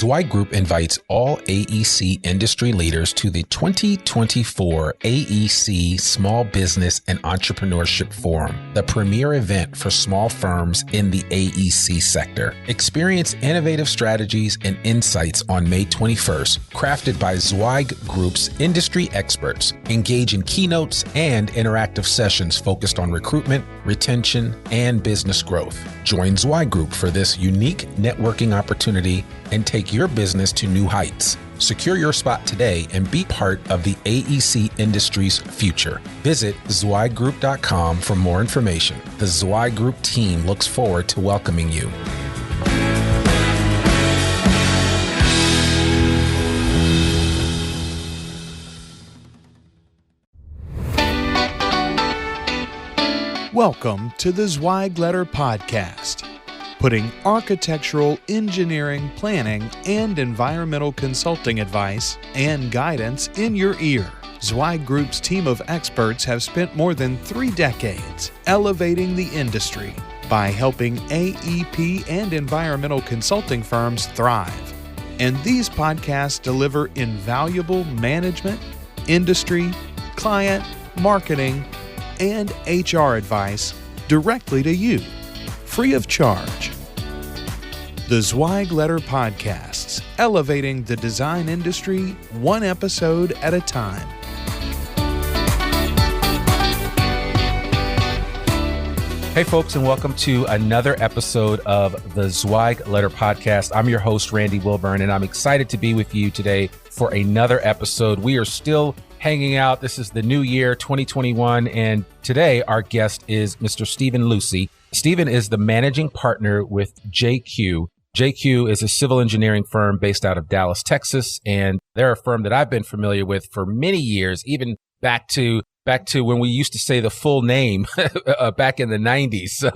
Zweig Group invites all AEC industry leaders to the 2024 AEC Small Business and Entrepreneurship Forum, the premier event for small firms in the AEC sector. Experience innovative strategies and insights on May 21st, crafted by Zweig Group's industry experts. Engage in keynotes and interactive sessions focused on recruitment, retention, and business growth. Join Zweig Group for this unique networking opportunity and take your business to new heights. Secure your spot today and be part of the AEC industry's future. Visit zweiggroup.com for more information. The Zweig Group team looks forward to welcoming you. Welcome to the Zweig Letter Podcast, putting architectural, engineering, planning, and environmental consulting advice and guidance in your ear. Zweig Group's team of experts have spent more than 3 decades elevating the industry by helping AEP and environmental consulting firms thrive. And these podcasts deliver invaluable management, industry, client, marketing, and HR advice directly to you, free of charge. The Zweig Letter Podcasts, elevating the design industry one episode at a time. Hey folks, and welcome to another episode of the Zweig Letter Podcast. I'm your host, Randy Wilburn, and I'm excited to be with you today for another episode. We are still hanging out. This is the new year, 2021, and today our guest is Mr. Stephen Lucey. Stephen is the managing partner with JQ. JQ is a civil engineering firm based out of Dallas, Texas, and they're a firm that I've been familiar with for many years, even back to when we used to say the full name back in the 90s. So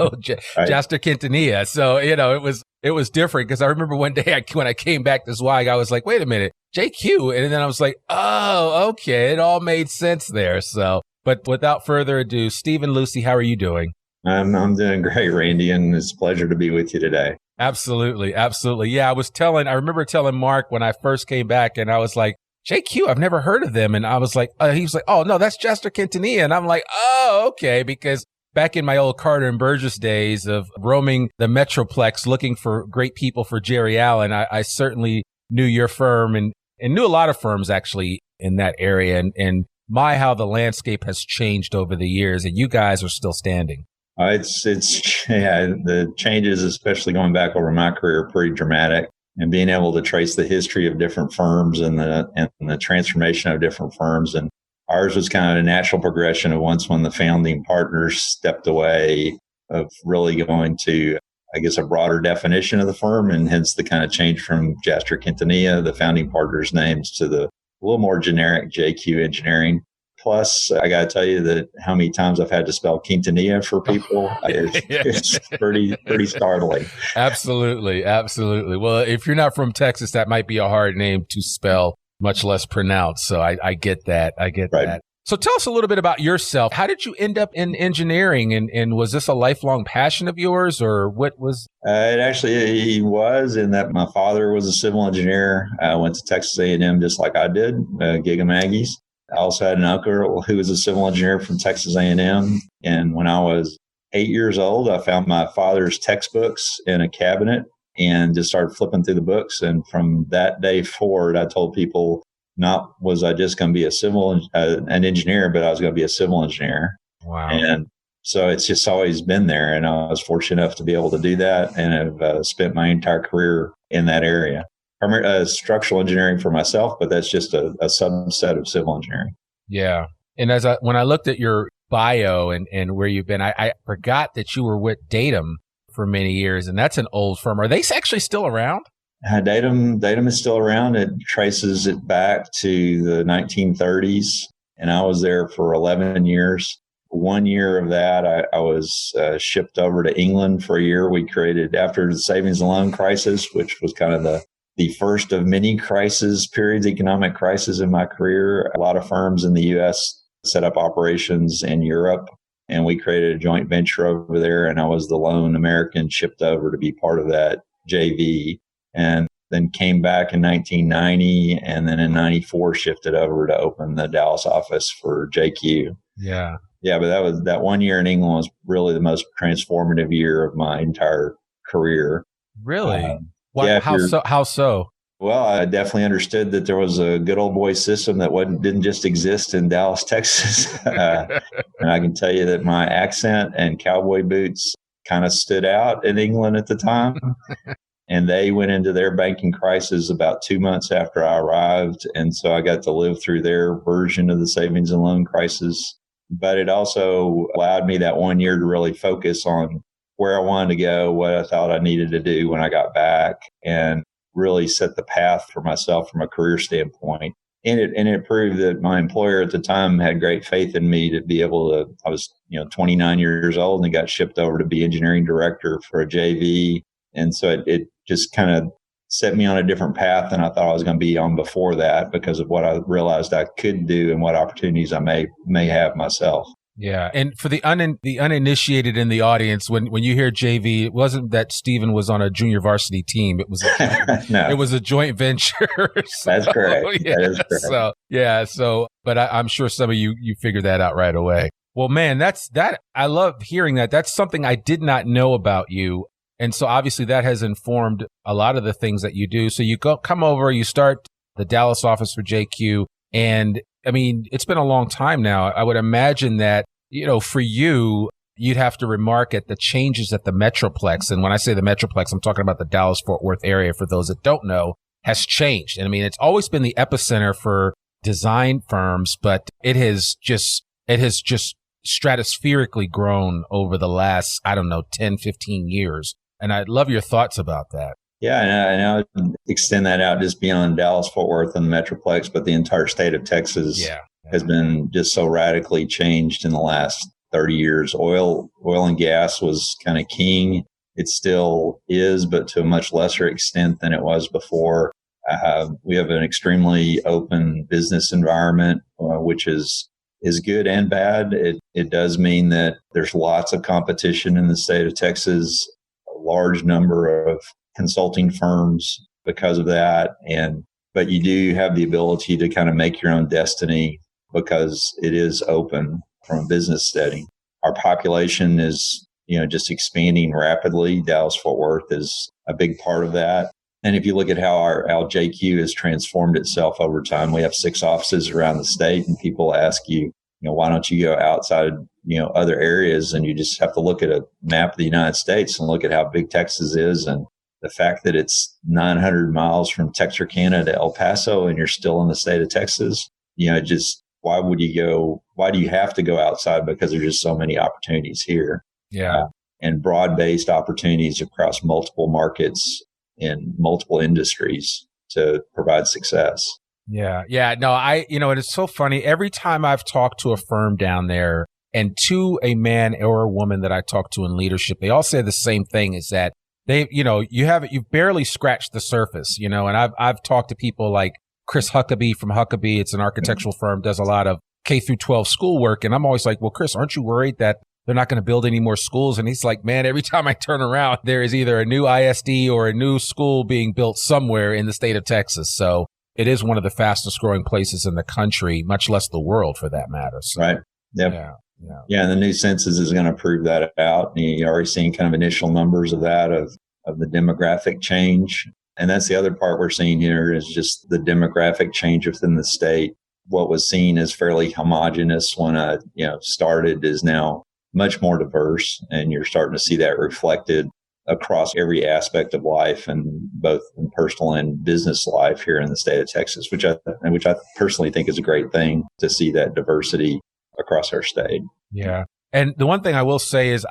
Right. Jaster Quintanilla. So, it was different because I remember one day when I came back to Zweig, I was like, wait a minute, JQ. And then I was like, oh, okay. It all made sense there. So, but without further ado, Stephen Lucey, how are you doing? I'm doing great, Randy, and it's a pleasure to be with you today. Absolutely. Absolutely. Yeah. I remember telling Mark when I first came back and I was like, JQ, I've never heard of them. And I was like, he was like, oh no, that's Jaster Quintanilla. And I'm like, oh, okay. Because back in my old Carter and Burgess days of roaming the Metroplex looking for great people for Jerry Allen, I certainly knew your firm and knew a lot of firms actually in that area. And how the landscape has changed over the years, and you guys are still standing. The changes, especially going back over my career, are pretty dramatic. And being able to trace the history of different firms and the transformation of different firms. And ours was kind of a natural progression of when the founding partners stepped away, of really going to, I guess, a broader definition of the firm, and hence the kind of change from Jaster Quintanilla, the founding partners' names, to the a little more generic JQ Engineering. Plus, I got to tell you that how many times I've had to spell Quintanilla for people, it's pretty startling. Absolutely. Absolutely. Well, if you're not from Texas, that might be a hard name to spell, much less pronounce. So I get that. Right. That. So tell us a little bit about yourself. How did you end up in engineering? And was this a lifelong passion of yours, or what was? It actually was, in that my father was a civil engineer. I went to Texas A&M just like I did, Gig 'em Aggies. I also had an uncle who was a civil engineer from Texas A&M. And when I was 8 years old, I found my father's textbooks in a cabinet and just started flipping through the books. And from that day forward, I told people, not was I just going to be an engineer, but I was going to be a civil engineer. Wow. And so it's just always been there. And I was fortunate enough to be able to do that, and have spent my entire career in that area. Structural engineering for myself, but that's just a subset of civil engineering. Yeah. And when I looked at your bio and where you've been, I forgot that you were with Datum for many years, and that's an old firm. Are they actually still around? Datum is still around. It traces it back to the 1930s, and I was there for 11 years. 1 year of that, I was shipped over to England for a year. We created, after the savings and loan crisis, which was kind of the first of many periods, economic crisis in my career. A lot of firms in the U.S. set up operations in Europe, and we created a joint venture over there, and I was the lone American shipped over to be part of that JV. And then came back in 1990, and then in 94 shifted over to open the Dallas office for JQ. Yeah. Yeah, but that 1 year in England was really the most transformative year of my entire career. Really? Yeah, How so? Well, I definitely understood that there was a good old boy system that didn't just exist in Dallas, Texas. And I can tell you that my accent and cowboy boots kind of stood out in England at the time. And they went into their banking crisis about 2 months after I arrived. And so I got to live through their version of the savings and loan crisis. But it also allowed me that 1 year to really focus on where I wanted to go, what I thought I needed to do when I got back, and really set the path for myself from a career standpoint. And it proved that my employer at the time had great faith in me to be able to, I was, 29 years old and got shipped over to be engineering director for a JV. And so it just kind of set me on a different path than I thought I was going to be on before that, because of what I realized I could do and what opportunities I may have myself. Yeah. And for the uninitiated in the audience, when you hear JV, it wasn't that Stephen was on a junior varsity team. It was No. It was a joint venture. That's correct. Yeah, that is correct. But I'm sure some of you figured that out right away. Well, man, I love hearing that. That's something I did not know about you. And so obviously that has informed a lot of the things that you do. So you come over, you start the Dallas office for JQ. And I mean, it's been a long time now. I would imagine that, for you, you'd have to remark at the changes at the Metroplex. And when I say the Metroplex, I'm talking about the Dallas-Fort Worth area, for those that don't know, has changed. And I mean, it's always been the epicenter for design firms, but it has just stratospherically grown over the last, 10, 15 years. And I'd love your thoughts about that. Yeah, and I would extend that out just beyond Dallas, Fort Worth, and the Metroplex, but the entire state of Texas has been just so radically changed in the last 30 years. Oil and gas was kind of king. It still is, but to a much lesser extent than it was before. We have an extremely open business environment, which is good and bad. It does mean that there's lots of competition in the state of Texas, a large number of consulting firms because of that. But you do have the ability to kind of make your own destiny because it is open from a business setting. Our population is, just expanding rapidly. Dallas-Fort Worth is a big part of that. And if you look at how our JQ has transformed itself over time, we have 6 offices around the state, and people ask you, why don't you go outside, other areas? And you just have to look at a map of the United States and look at how big Texas is, and the fact that it's 900 miles from Texarkana to El Paso and you're still in the state of Texas, why do you have to go outside? Because there's just so many opportunities here. Yeah. And broad-based opportunities across multiple markets in multiple industries to provide success. Yeah. Yeah. No, it is so funny. Every time I've talked to a firm down there, and to a man or a woman that I talk to in leadership, they all say the same thing, is that you've barely scratched the surface, and I've talked to people like Chris Huckabee from Huckabee. It's an architectural firm, does a lot of K through 12 schoolwork. And I'm always like, well, Chris, aren't you worried that they're not going to build any more schools? And he's like, man, every time I turn around, there is either a new ISD or a new school being built somewhere in the state of Texas. So it is one of the fastest growing places in the country, much less the world for that matter. So, right. Yep. Yeah. And the new census is going to prove that out. You're already seeing kind of initial numbers of that, of the demographic change. And that's the other part we're seeing here, is just the demographic change within the state. What was seen as fairly homogenous when I, started is now much more diverse. And you're starting to see that reflected across every aspect of life, and both in personal and business life here in the state of Texas, which I personally think is a great thing, to see that diversity across our state. Yeah. And the one thing I will say is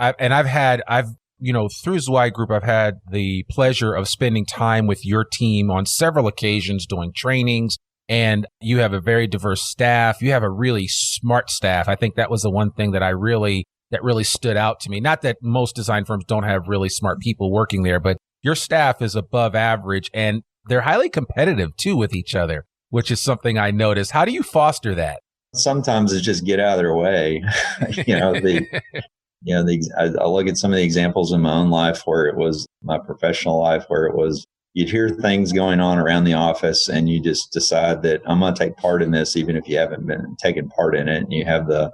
through Zwei Group, I've had the pleasure of spending time with your team on several occasions doing trainings, and you have a very diverse staff. You have a really smart staff. I think that was the one thing that really stood out to me. Not that most design firms don't have really smart people working there, but your staff is above average, and they're highly competitive too with each other, which is something I noticed. How do you foster that? Sometimes it's just get out of their way. I look at some of the examples in my own life, where it was my professional life, where it was you'd hear things going on around the office and you just decide that I'm going to take part in this, even if you haven't been taking part in it. And you have the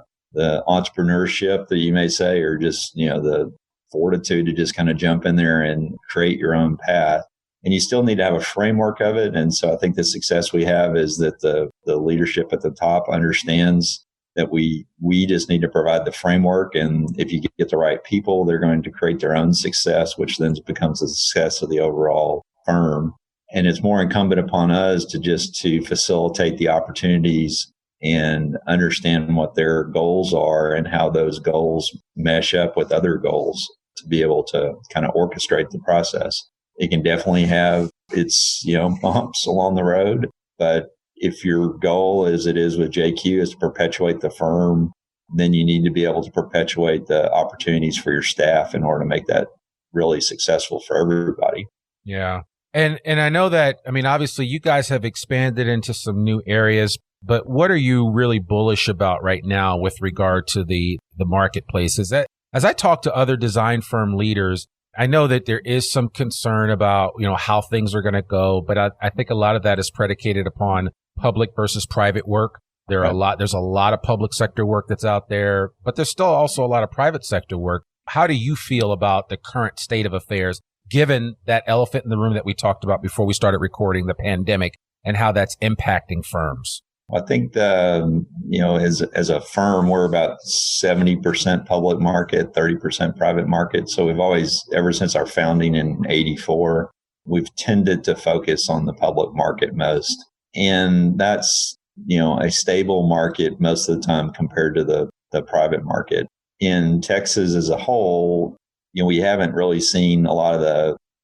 entrepreneurship that you may say, or just, the fortitude to just kind of jump in there and create your own path. And you still need to have a framework of it. And so I think the success we have is that the leadership at the top understands that we just need to provide the framework. And if you get the right people, they're going to create their own success, which then becomes the success of the overall firm. And it's more incumbent upon us to facilitate the opportunities and understand what their goals are and how those goals mesh up with other goals to be able to kind of orchestrate the process. It can definitely have its, bumps along the road, but if your goal, as it is with JQ, is to perpetuate the firm, then you need to be able to perpetuate the opportunities for your staff in order to make that really successful for everybody. Yeah. And I know that, obviously you guys have expanded into some new areas, but what are you really bullish about right now with regard to the marketplace? Is that, as I talk to other design firm leaders, I know that there is some concern about, how things are going to go, but I think a lot of that is predicated upon public versus private work. There's a lot of public sector work that's out there, but there's still also a lot of private sector work. How do you feel about the current state of affairs, given that elephant in the room that we talked about before we started recording, the pandemic, and how that's impacting firms? I think as a firm, we're about 70% public market, 30% private market. So we've always, ever since our founding in '84, we've tended to focus on the public market most. And that's, a stable market most of the time compared to the private market. In Texas as a whole, we haven't really seen a lot of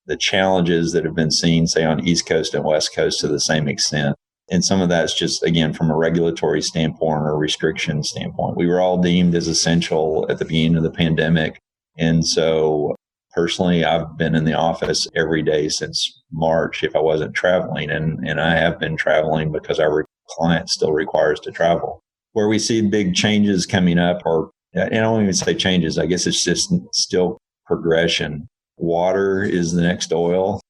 the challenges that have been seen, say, on East Coast and West Coast to the same extent. And some of that's just, again, from a regulatory standpoint or restriction standpoint. We were all deemed as essential at the beginning of the pandemic. And so personally, I've been in the office every day since March if I wasn't traveling. And I have been traveling because our client still requires to travel. Where we see big changes coming up, or I don't even say changes, I guess it's just still progression. Water is the next oil.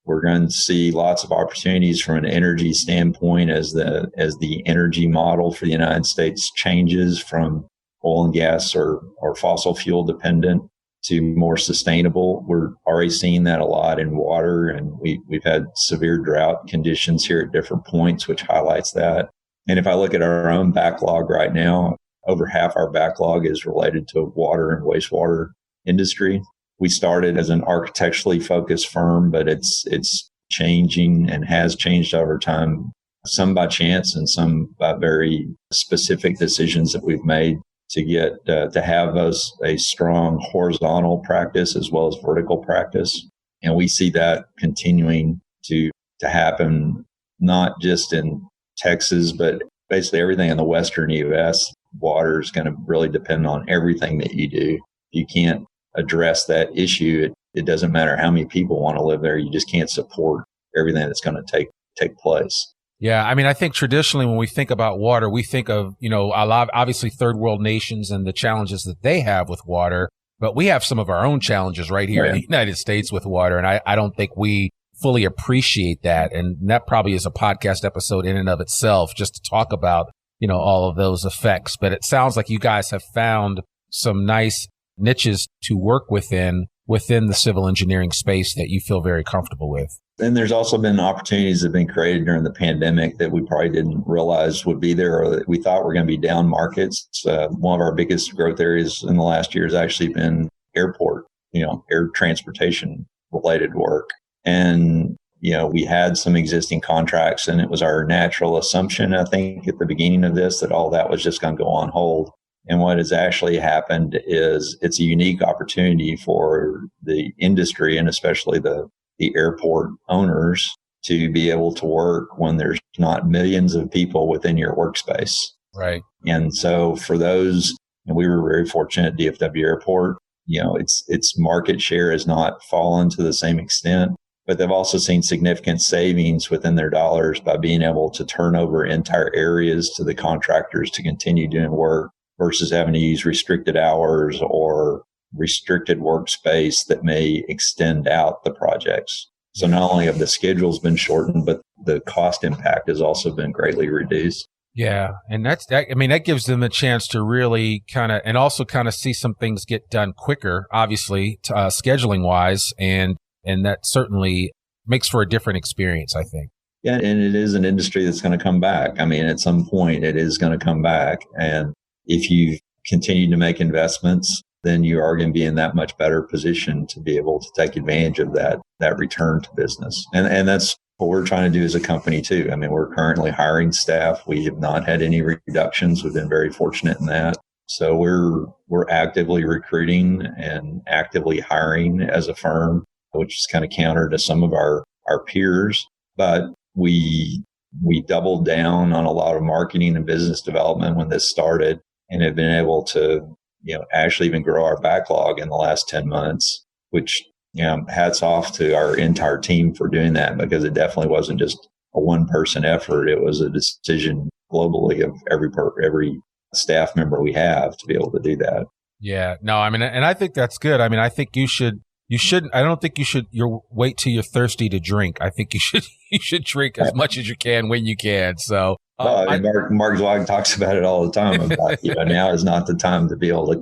We're going to see lots of opportunities from an energy standpoint as the energy model for the United States changes from oil and gas or fossil fuel dependent to more sustainable. We're already seeing that a lot in water, and we've had severe drought conditions here at different points, which highlights that. And if I look at our own backlog right now, over half our backlog is related to water and wastewater industry. We started as an architecturally focused firm, but it's changing and has changed over time, some by chance and some by very specific decisions that we've made to get to have a strong horizontal practice as well as vertical practice. And we see that continuing to happen, not just in Texas, but basically everything in the Western U.S. Water is going to really depend on everything that you do. You can't address that issue. It doesn't matter how many people want to live there. You just can't support everything that's going to take place. Yeah. I think traditionally when we think about water, we think of, a lot, obviously third world nations and the challenges that they have with water, but we have some of our own challenges right here in the United States with water. And I don't think we fully appreciate that. And that probably is a podcast episode in and of itself, just to talk about, all of those effects. But it sounds like you guys have found some nice niches to work within the civil engineering space that you feel very comfortable with. And there's also been opportunities that have been created during the pandemic that we probably didn't realize would be there, or that we thought were going to be down markets. One of our biggest growth areas in the last year has actually been airport, air transportation related work. And, we had some existing contracts, and it was our natural assumption, I think, at the beginning of this, that all that was just going to go on hold. And what has actually happened is it's a unique opportunity for the industry, and especially the airport owners, to be able to work when there's not millions of people within your workspace. Right. And so for those, and we were very fortunate at DFW Airport, its market share has not fallen to the same extent, but they've also seen significant savings within their dollars by being able to turn over entire areas to the contractors to continue doing work, versus having to use restricted hours or restricted workspace that may extend out the projects. So not only have the schedules been shortened, but the cost impact has also been greatly reduced. Yeah. And that gives them a chance to really and also see some things get done quicker, obviously, scheduling wise. And that certainly makes for a different experience, I think. Yeah. And it is an industry that's going to come back. I mean, at some point it is going to come back. And if you continue to make investments, then you are going to be in that much better position to be able to take advantage of that return to business. And that's what we're trying to do as a company too. I mean, we're currently hiring staff. We have not had any reductions. We've been very fortunate in that. So we're actively recruiting and actively hiring as a firm, which is kind of counter to some of our peers. But we doubled down on a lot of marketing and business development when this started, and have been able to, actually even grow our backlog in the last 10 months, which, hats off to our entire team for doing that, because it definitely wasn't just a one person effort. It was a decision globally of every staff member we have to be able to do that. Yeah, no, I mean, and I think that's good. I mean, I think you shouldn't, I don't think you should wait till you're thirsty to drink. I think you should drink as much as you can when you can. So, Mark Zweig talks about it all the time about, now is not the time to be able to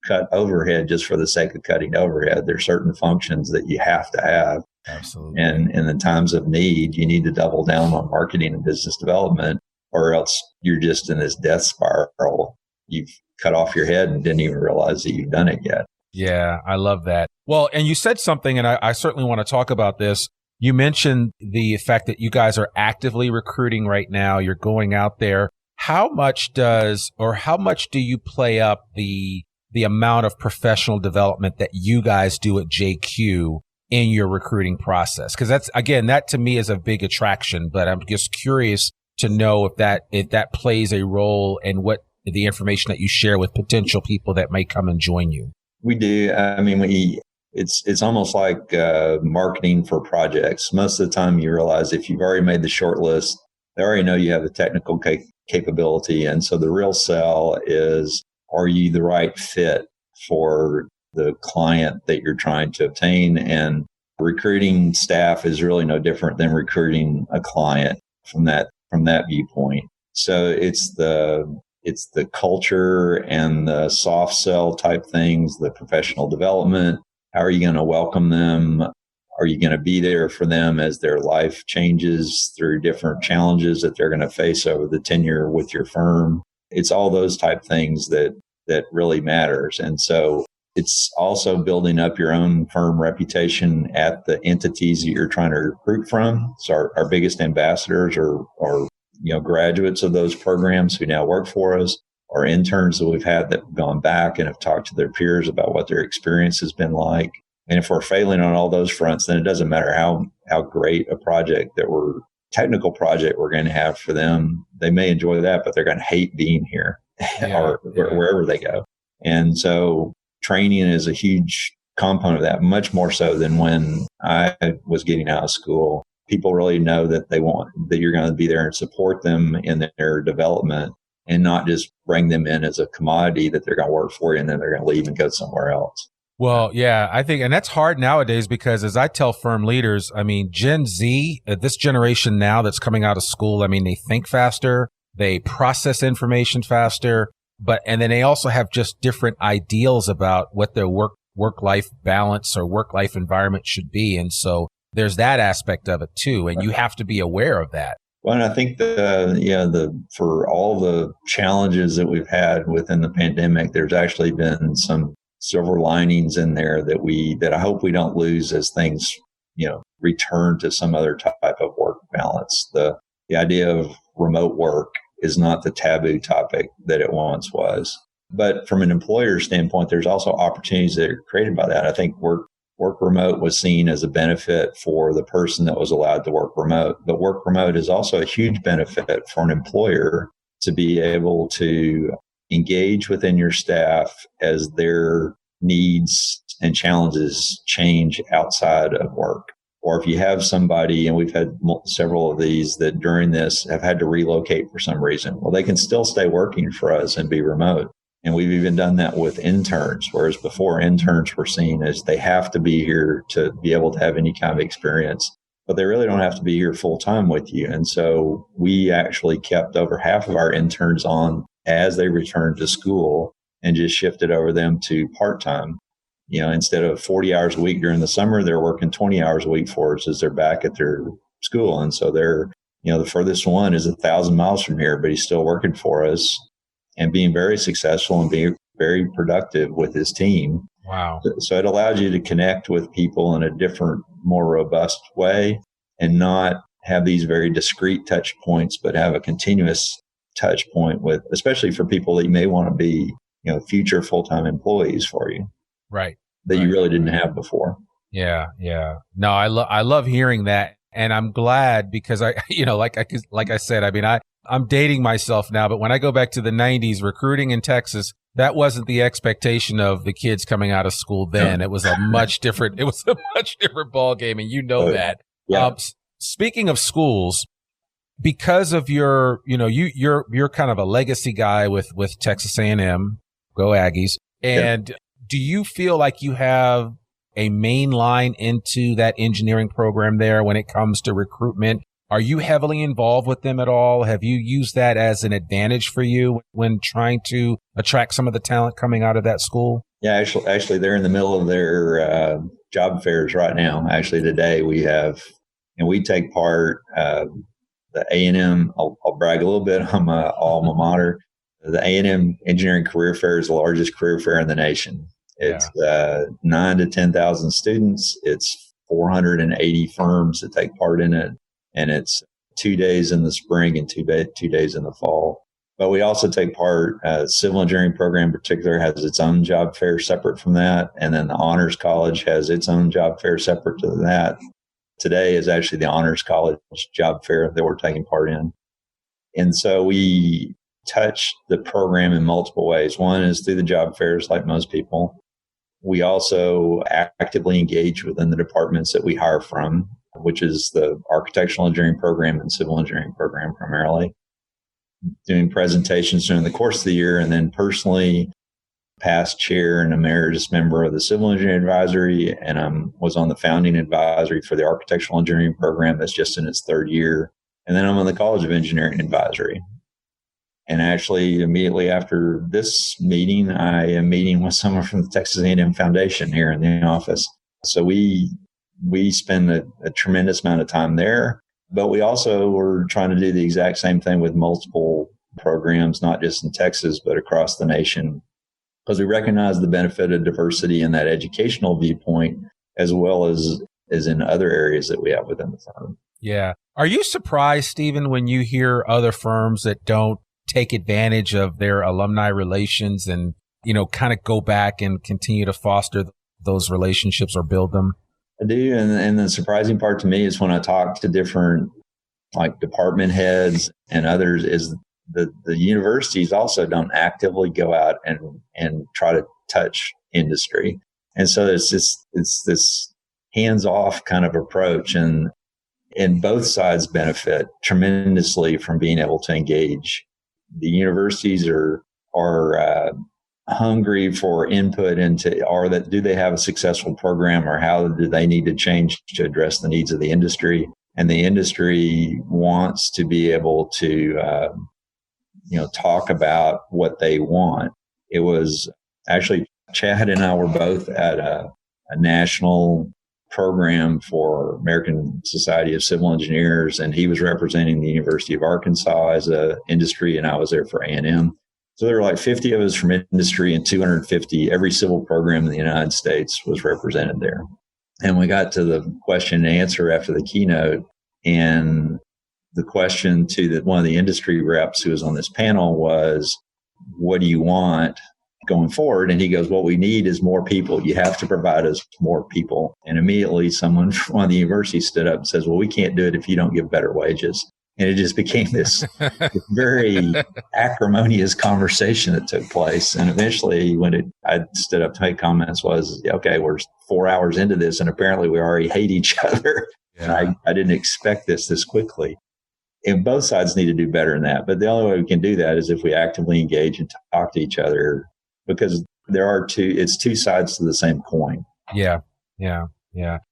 cut overhead just for the sake of cutting overhead. There's certain functions that you have to have. Absolutely. And in the times of need, you need to double down on marketing and business development, or else you're just in this death spiral. You've cut off your head and didn't even realize that you've done it yet. Yeah, I love that. Well, and you said something, and I certainly want to talk about this. You mentioned the fact that you guys are actively recruiting right now. You're going out there. How much do you play up the amount of professional development that you guys do at JQ in your recruiting process? Because that to me is a big attraction, but I'm just curious to know if that plays a role in what the information that you share with potential people that may come and join you. We do. I mean, it's almost like marketing for projects. Most of the time you realize if you've already made the short list, they already know you have the technical capability. And so the real sell is, are you the right fit for the client that you're trying to obtain? And recruiting staff is really no different than recruiting a client from that viewpoint. So it's the culture and the soft sell type things, the professional development. How are you going to welcome them? Are you going to be there for them as their life changes through different challenges that they're going to face over the tenure with your firm? It's all those type things that really matters. And so it's also building up your own firm reputation at the entities that you're trying to recruit from. So our biggest ambassadors are graduates of those programs who now work for us, or interns that we've had that have gone back and have talked to their peers about what their experience has been like. And if we're failing on all those fronts, then it doesn't matter how great a technical project we're going to have for them. They may enjoy that, but they're going to hate being here or wherever they go. And so training is a huge component of that, much more so than when I was getting out of school. People really know that that you're going to be there and support them in their development, and not just bring them in as a commodity that they're going to work for you and then they're going to leave and go somewhere else. Well, yeah, I think, and that's hard nowadays because as I tell firm leaders, I mean, Gen Z, this generation now that's coming out of school, I mean, they think faster, they process information faster, and then they also have just different ideals about what their work-life balance or work-life environment should be. And so there's that aspect of it too. And you have to be aware of that. Well, and I think for all the challenges that we've had within the pandemic, there's actually been some silver linings in there that I hope we don't lose as things, return to some other type of work balance. The idea of remote work is not the taboo topic that it once was. But from an employer standpoint, there's also opportunities that are created by that. I think work remote was seen as a benefit for the person that was allowed to work remote. But work remote is also a huge benefit for an employer to be able to engage within your staff as their needs and challenges change outside of work. Or if you have somebody, and we've had several of these that during this have had to relocate for some reason, well, they can still stay working for us and be remote. And we've even done that with interns, whereas before interns were seen as they have to be here to be able to have any kind of experience, but they really don't have to be here full time with you. And so we actually kept over half of our interns on as they returned to school and just shifted over them to part time. Instead of 40 hours a week during the summer, they're working 20 hours a week for us as they're back at their school. And so they're, the furthest one is 1,000 miles from here, but he's still working for us and being very successful and being very productive with his team. Wow. So it allows you to connect with people in a different, more robust way and not have these very discrete touch points, but have a continuous touch point with, especially for people that you may want to be, future full-time employees for you. Right. That you really didn't have before. Yeah. Yeah. No, I love hearing that. And I'm glad because like I said, I mean, I'm dating myself now, but when I go back to the 90s, recruiting in Texas, that wasn't the expectation of the kids coming out of school then. It was a much different ball game. And that. Yeah. Speaking of schools, because of your, you're kind of a legacy guy with Texas A&M, go Aggies. And do you feel like you have a main line into that engineering program there when it comes to recruitment? Are you heavily involved with them at all? Have you used that as an advantage for you when trying to attract some of the talent coming out of that school? Yeah, actually, they're in the middle of their job fairs right now. Actually, today we take part. The A&M. I'll brag a little bit on my alma mater. The A&M Engineering Career Fair is the largest career fair in the nation. It's 9 to 10,000 students. It's 480 firms that take part in it. And it's 2 days in the spring and 2 days in the fall. But we also take part, civil engineering program in particular has its own job fair separate from that. And then the Honors College has its own job fair separate to that. Today is actually the Honors College job fair that we're taking part in. And so we touch the program in multiple ways. One is through the job fairs, like most people. We also actively engage within the departments that we hire from, which is the architectural engineering program and civil engineering program primarily, doing presentations during the course of the year, and then personally past chair and emeritus member of the civil engineering advisory, and I was on the founding advisory for the architectural engineering program that's just in its third year. And then I'm on the College of Engineering advisory. And actually, immediately after this meeting, I am meeting with someone from the Texas A&M Foundation here in the office. So we spend a tremendous amount of time there, but we also were trying to do the exact same thing with multiple programs, not just in Texas, but across the nation, because we recognize the benefit of diversity in that educational viewpoint, as well as in other areas that we have within the firm. Yeah. Are you surprised, Stephen, when you hear other firms that don't take advantage of their alumni relations and, kind of go back and continue to foster those relationships or build them? I do. And the surprising part to me is when I talk to different like department heads and others is the universities also don't actively go out and try to touch industry. And so it's this hands-off kind of approach, and both sides benefit tremendously from being able to engage. The universities are hungry for input into do they have a successful program, or how do they need to change to address the needs of the industry? And the industry wants to be able to talk about what they want. It was actually Chad and I were both at a national program for American Society of Civil Engineers, and he was representing the University of Arkansas as a industry, and I was there for A&M. So there were like 50 of us from industry and 250. Every civil program in the United States was represented there. And we got to the question and answer after the keynote, and the question to one of the industry reps who was on this panel was, what do you want going forward? And he goes, what we need is more people. You have to provide us more people. And immediately someone from one of the universities stood up and says, well, we can't do it if you don't give better wages. And it just became this very acrimonious conversation that took place. And eventually when I stood up to make comments was, okay, we're 4 hours into this and apparently we already hate each other. Yeah. And I didn't expect this quickly. And both sides need to do better than that. But the only way we can do that is if we actively engage and talk to each other because it's two sides to the same coin. Yeah.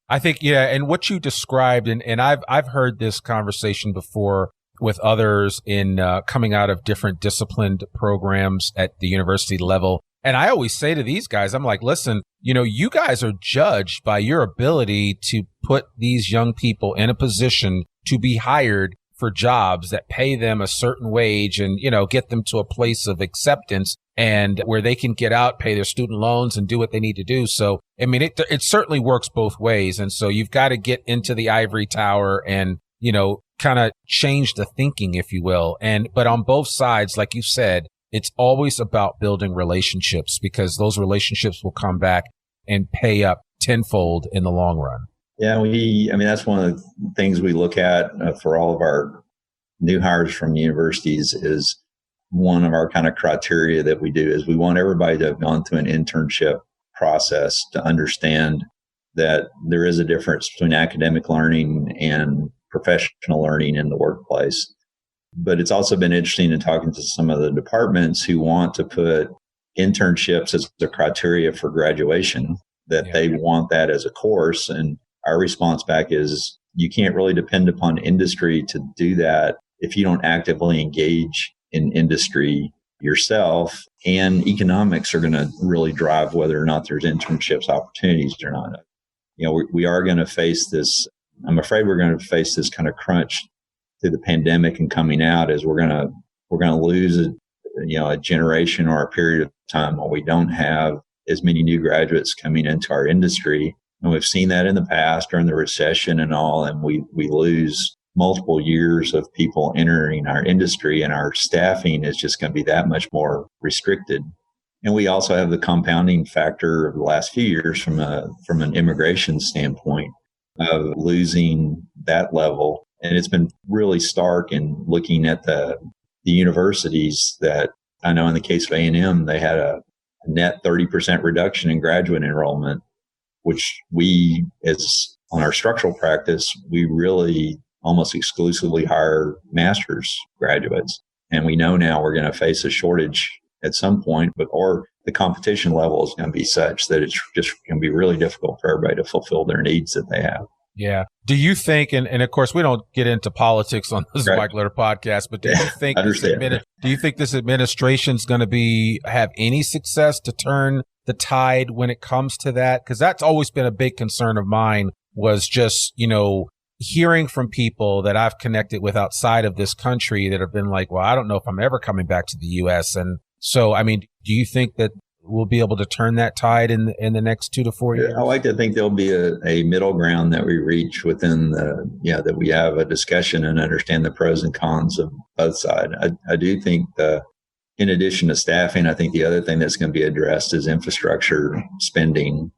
I think, and what you described, and I've heard this conversation before with others in coming out of different disciplined programs at the university level. And I always say to these guys, I'm like, listen, you guys are judged by your ability to put these young people in a position to be hired for jobs that pay them a certain wage and, get them to a place of acceptance and where they can get out, pay their student loans and do what they need to do. So, I mean, it certainly works both ways. And so you've got to get into the ivory tower and, kind of change the thinking, if you will. But on both sides, like you said, it's always about building relationships because those relationships will come back and pay up tenfold in the long run. Yeah, that's one of the things we look at for all of our new hires from universities is one of our kind of criteria that we do is we want everybody to have gone through an internship process to understand that there is a difference between academic learning and professional learning in the workplace. But it's also been interesting in talking to some of the departments who want to put internships as the criteria for graduation, that they want that as a course. And our response back is you can't really depend upon industry to do that if you don't actively engage in industry yourself. And economics are going to really drive whether or not there's internships opportunities or not. We are going to face this. I'm afraid we're going to face this kind of crunch through the pandemic and coming out as we're going to lose a generation or a period of time where we don't have as many new graduates coming into our industry. And we've seen that in the past during the recession and all, and we lose multiple years of people entering our industry, and our staffing is just going to be that much more restricted. And we also have the compounding factor of the last few years from an immigration standpoint of losing that level. And it's been really stark in looking at the universities that I know in the case of A&M, they had a net 30% reduction in graduate enrollment, which we, as on our structural practice, we really almost exclusively hire master's graduates. And we know now we're going to face a shortage at some point, or the competition level is going to be such that it's just going to be really difficult for everybody to fulfill their needs that they have. Yeah. Do you think, and of course, we don't get into politics on this Mike Letter podcast, but do you think this administration's going to have any success to turn the tide when it comes to that? Because that's always been a big concern of mine, was just, hearing from people that I've connected with outside of this country that have been like, well, I don't know if I'm ever coming back to the U.S. And so, I mean, do you think that we'll be able to turn that tide in the next 2 to 4 years? I like to think there'll be a middle ground that we reach within that we have a discussion and understand the pros and cons of both sides. I do think in addition to staffing, I think the other thing that's going to be addressed is infrastructure spending.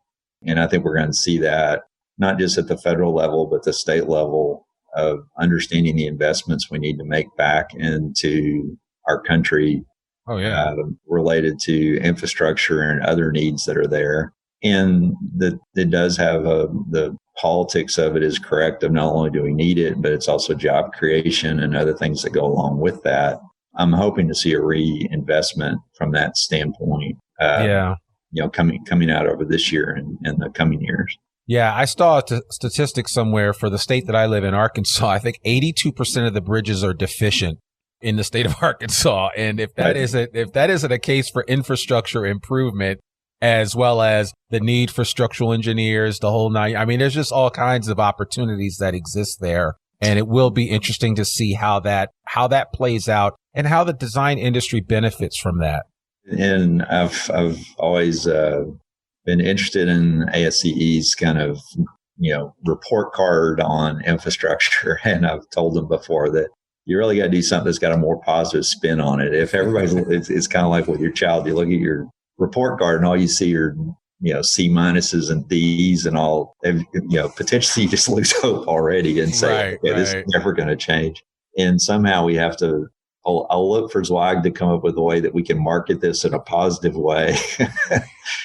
And I think we're going to see that not just at the federal level, but the state level of understanding the investments we need to make back into our country. Oh, yeah. Related to infrastructure and other needs that are there. And that it does have the politics of it is correct of not only do we need it, but it's also job creation and other things that go along with that. I'm hoping to see a reinvestment from that standpoint. Coming out over this year and the coming years. Yeah, I saw a statistic somewhere for the state that I live in, Arkansas. I think 82% of the bridges are deficient in the state of Arkansas. And if that isn't a case for infrastructure improvement, as well as the need for structural engineers, the whole nine, I mean, there's just all kinds of opportunities that exist there. And it will be interesting to see how that plays out and how the design industry benefits from that. And I've always been interested in ASCE's kind of, report card on infrastructure. And I've told them before that you really got to do something that's got a more positive spin on it. If everybody's, it's kind of like with your child, you look at your report card and all you see are, C minuses and D's and all, potentially you just lose hope already and say, this is never going to change. And somehow we have to, I'll look for Zweig to come up with a way that we can market this in a positive way.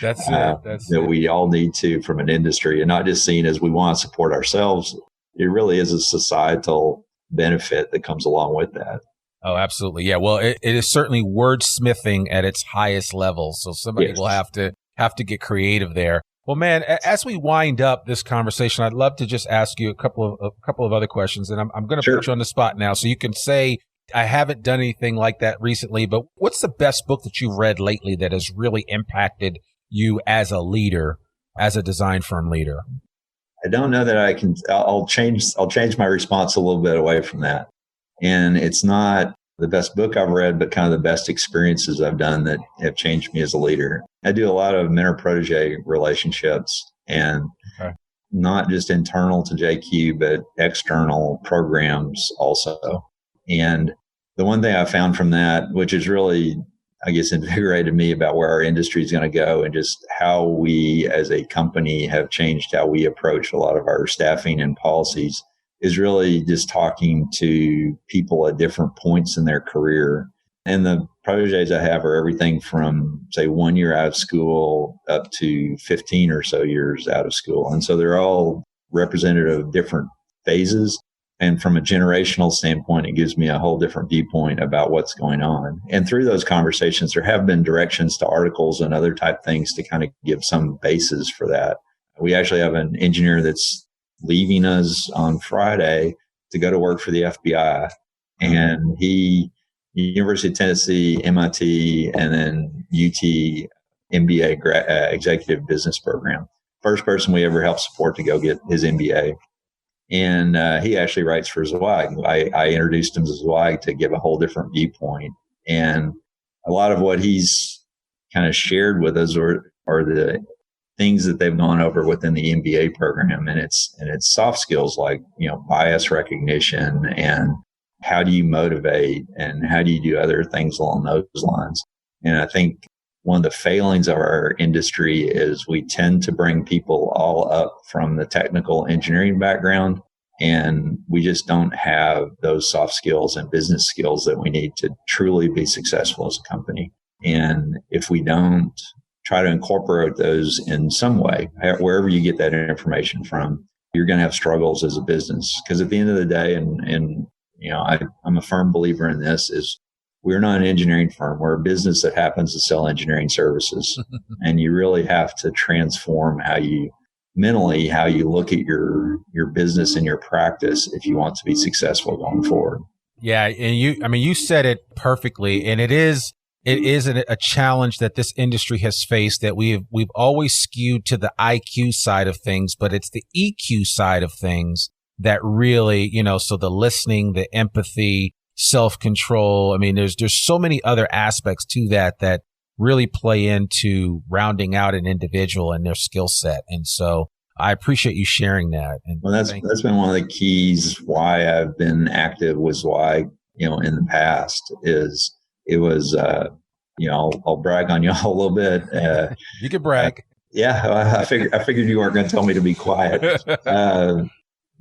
That's it. That we all need to from an industry and not just seen as we want to support ourselves. It really is a societal benefit that comes along with that. Oh, absolutely. Yeah. Well, it is certainly wordsmithing at its highest level. So somebody will have to get creative there. Well, man, as we wind up this conversation, I'd love to just ask you a couple of other questions, and I'm going to put you on the spot now, so you can say I haven't done anything like that recently. But what's the best book that you've read lately that has really impacted you as a leader, as a design firm leader? I don't know that I can. I'll change my response a little bit away from that. And it's not the best book I've read, but kind of the best experiences I've done that have changed me as a leader. I do a lot of mentor-protege relationships, and not just internal to JQ, but external programs also. And the one thing I found from that, which is really, I guess, invigorated me about where our industry is going to go and just how we as a company have changed how we approach a lot of our staffing and policies, is really just talking to people at different points in their career. And the proteges I have are everything from, say, 1 year out of school up to 15 or so years out of school. And so they're all representative of different phases. And from a generational standpoint, it gives me a whole different viewpoint about what's going on. And through those conversations, there have been directions to articles and other type things to kind of give some basis for that. We actually have an engineer that's leaving us on Friday to go to work for the FBI. And he, University of Tennessee, MIT, and then UT MBA executive business program. First person we ever helped support to go get his MBA. And he actually writes for Zweig. I introduced him to Zweig to give a whole different viewpoint. And a lot of what he's kind of shared with us are the things that they've gone over within the MBA program. And it's soft skills like, bias recognition and how do you motivate and how do you do other things along those lines. And I think one of the failings of our industry is we tend to bring people all up from the technical engineering background, and we just don't have those soft skills and business skills that we need to truly be successful as a company. And if we don't try to incorporate those in some way, wherever you get that information from, you're going to have struggles as a business. Because at the end of the day, and I'm a firm believer in this, is we're not an engineering firm. We're a business that happens to sell engineering services. And you really have to transform how you look at your business and your practice if you want to be successful going forward. Yeah. And you said it perfectly. And it is a challenge that this industry has faced, that we've always skewed to the IQ side of things, but it's the EQ side of things that really, so the listening, the empathy, self-control. I mean, there's so many other aspects to that really play into rounding out an individual and their skill set. And so I appreciate you sharing that. And well, that's been one of the keys why I've been active with Zweig, in the past. Is it was, I'll brag on y'all a little bit. You can brag. Yeah, I figured you weren't going to tell me to be quiet.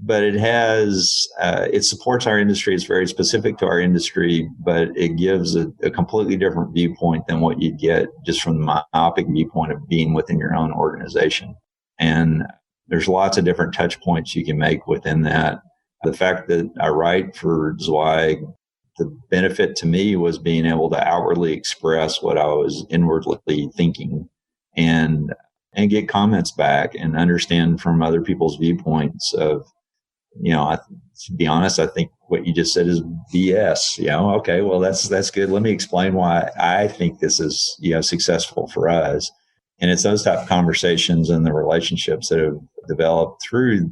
But it has, it supports our industry. It's very specific to our industry, but it gives a completely different viewpoint than what you'd get just from the myopic viewpoint of being within your own organization. And there's lots of different touch points you can make within that. The fact that I write for Zweig, the benefit to me was being able to outwardly express what I was inwardly thinking and get comments back and understand from other people's viewpoints of, to be honest, I think what you just said is BS. Okay, well, that's good. Let me explain why I think this is, successful for us. And it's those type of conversations and the relationships that have developed through,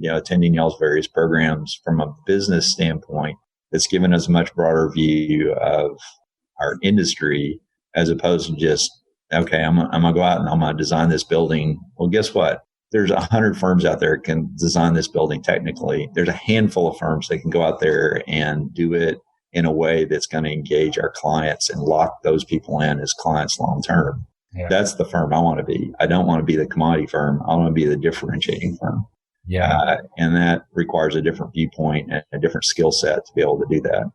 attending y'all's various programs from a business standpoint that's given us a much broader view of our industry, as opposed to just, okay, I'm going to go out and I'm going to design this building. Well, guess what? There's 100 firms out there that can design this building technically. There's a handful of firms that can go out there and do it in a way that's going to engage our clients and lock those people in as clients long term. Yeah. That's the firm I want to be. I don't want to be the commodity firm. I want to be the differentiating firm. Yeah. And that requires a different viewpoint and a different skill set to be able to do that.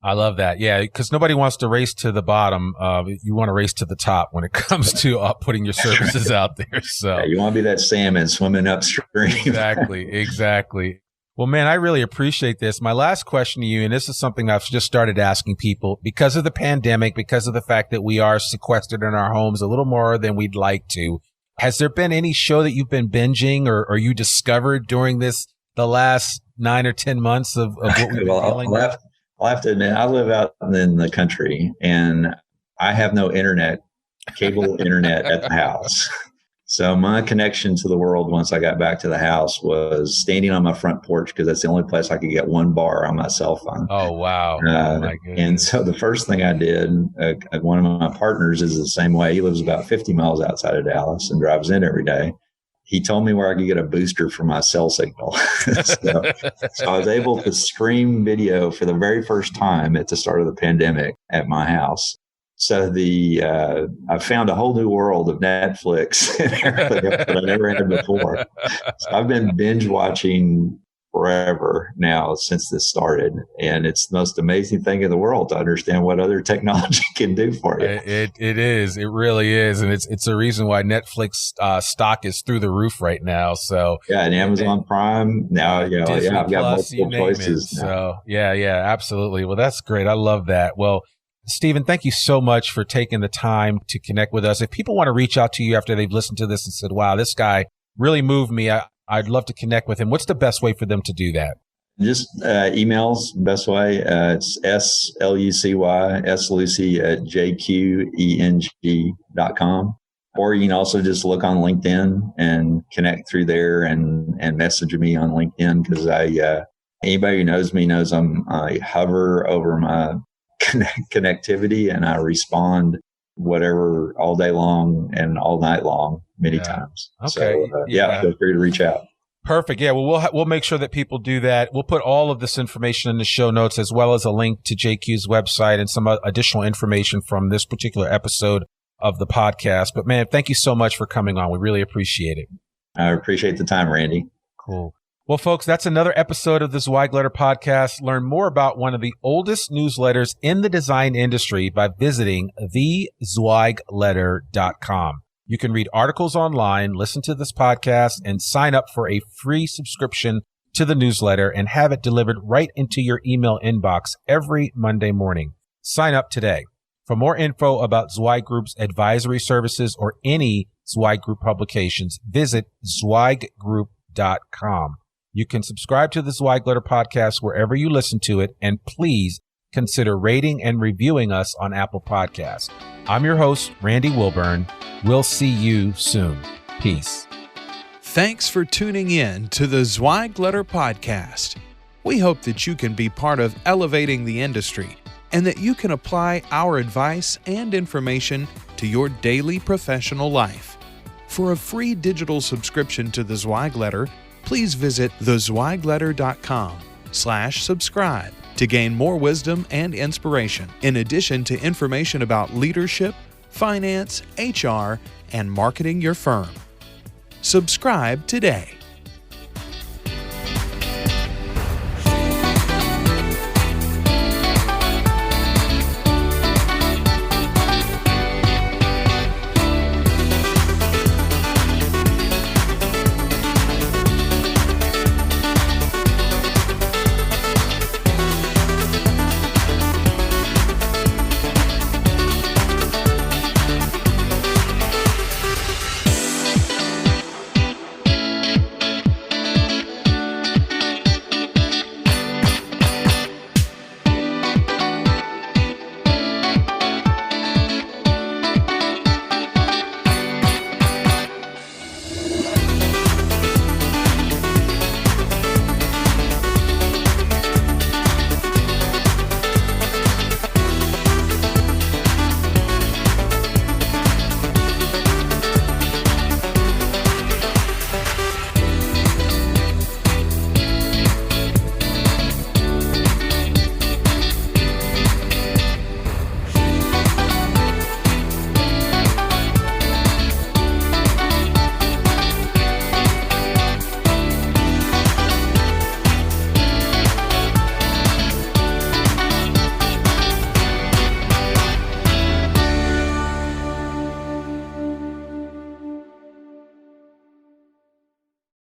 I love that. Yeah, because nobody wants to race to the bottom. You want to race to the top when it comes to putting your services out there. So you want to be that salmon swimming upstream. Exactly. Well, man, I really appreciate this. My last question to you, and this is something I've just started asking people because of the pandemic, because of the fact that we are sequestered in our homes a little more than we'd like to. Has there been any show that you've been binging or you discovered during the last 9 or 10 months of what we've been dealing with? I'll have to admit, I live out in the country and I have no cable internet at the house. So my connection to the world once I got back to the house was standing on my front porch because that's the only place I could get one bar on my cell phone. Oh, wow. Oh, my goodness. And so the first thing I did, one of my partners is the same way. He lives about 50 miles outside of Dallas and drives in every day. He told me where I could get a booster for my cell signal. so I was able to stream video for the very first time at the start of the pandemic at my house. So I found a whole new world of Netflix and everything that I never had before. So I've been binge watching forever now since this started. And it's the most amazing thing in the world to understand what other technology can do for you. It is. It really is. And it's a reason why Netflix stock is through the roof right now. So yeah, and Amazon Prime now, I've got multiple choices now. So yeah, absolutely. Well, that's great. I love that. Well, Stephen, thank you so much for taking the time to connect with us. If people want to reach out to you after they've listened to this and said, wow, this guy really moved me, I'd love to connect with him. What's the best way for them to do that? Just emails, best way. It's SLUCY, SLucy at JQENG.com. Or you can also just look on LinkedIn and connect through there and message me on LinkedIn because anybody who knows me knows I hover over my connectivity and I respond whatever all day long and all night long many times. Okay. So, feel free to reach out. Perfect. Yeah. Well, we'll make sure that people do that. We'll put all of this information in the show notes as well as a link to JQ's website and some additional information from this particular episode of the podcast. But man, thank you so much for coming on. We really appreciate it. I appreciate the time, Randy. Cool. Well, folks, that's another episode of the Zweigletter Podcast. Learn more about one of the oldest newsletters in the design industry by visiting thezweigletter.com. You can read articles online, listen to this podcast, and sign up for a free subscription to the newsletter and have it delivered right into your email inbox every Monday morning. Sign up today. For more info about Zweig Group's advisory services or any Zweig Group publications, visit zweigroup.com. You can subscribe to the Zweigletter Podcast wherever you listen to it, and please consider rating and reviewing us on Apple Podcasts. I'm your host, Randy Wilburn. We'll see you soon. Peace. Thanks for tuning in to the Zweigletter Podcast. We hope that you can be part of elevating the industry and that you can apply our advice and information to your daily professional life. For a free digital subscription to the Zweigletter, please visit thezweigletter.com/subscribe to gain more wisdom and inspiration, in addition to information about leadership, finance, HR, and marketing your firm. Subscribe today.